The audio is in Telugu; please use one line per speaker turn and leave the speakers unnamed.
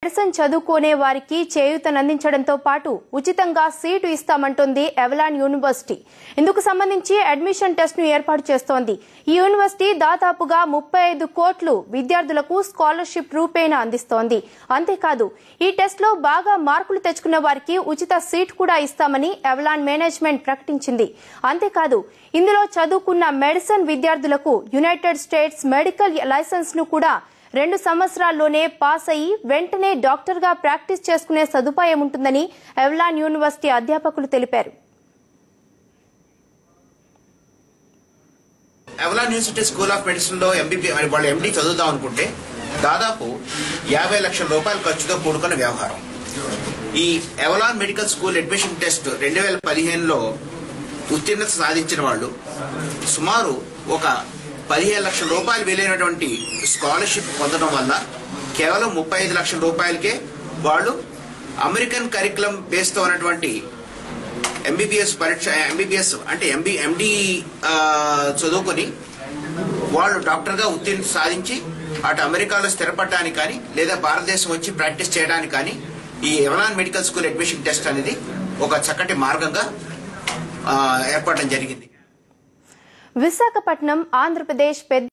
మెడిసిన్ చదువుకునే వారికి చేయూతనందించడంతో పాటు ఉచితంగా సీటు ఇస్తామంటోంది ఎవలాన్ యూనివర్సిటీ. ఇందుకు సంబంధించి అడ్మిషన్ టెస్ట్ ను ఏర్పాటు చేస్తోంది. ఈ యూనివర్సిటీ దాదాపుగా 35 కోట్లు విద్యార్థులకు స్కాలర్షిప్ రూపేణా అందిస్తోంది. అంతేకాదు ఈ టెస్ట్ లో బాగా మార్కులు తెచ్చుకున్న వారికి ఉచిత సీట్ కూడా ఇస్తామని ఎవలాన్ మేనేజ్మెంట్ ప్రకటించింది. అంతేకాదు ఇందులో చదువుకున్న మెడిసిన్ విద్యార్థులకు యునైటెడ్ స్టేట్స్ మెడికల్ లైసెన్స్ ను కూడా 2 సంవత్సరాల్లోనే పాస్ అయ్యి వెంటనే డాక్టర్ గా ప్రాక్టీస్ చేసుకునే సదుపాయం ఉంటుందని ఎవలాన్ యూనివర్సిటీ అధ్యాపకులు తెలిపారు.
Avalon university school of medicine లో వాళ్ళు ఎండి చదువుదాం అనుకుంటే దాదాపు 50 లక్షల రూపాయల ఖర్చుతో కూడుకున్న వ్యవహారం. ఈ Avalon medical school admission test 2015లో ఉత్తీర్ణత సాధించిన వాళ్ళు సుమారు ఒక 15 లక్షల రూపాయలు విలువైనటువంటి స్కాలర్షిప్ పొందడం వల్ల కేవలం 35 లక్షల రూపాయలకే వాళ్ళు అమెరికన్ కరికులం బేస్తో ఉన్నటువంటి ఎంబీబీఎస్ అంటే ఎండి చదువుకొని వాళ్ళు డాక్టర్గా ఉత్తీర్ణత సాధించి అటు అమెరికాలో స్థిరపడడానికి కానీ లేదా భారతదేశం వచ్చి ప్రాక్టీస్ చేయడానికి కానీ ఈ Avalon medical school admission test అనేది ఒక చక్కటి మార్గంగా ఏర్పడడం జరిగింది.
విశాఖపట్నం ఆంధ్రప్రదేశ్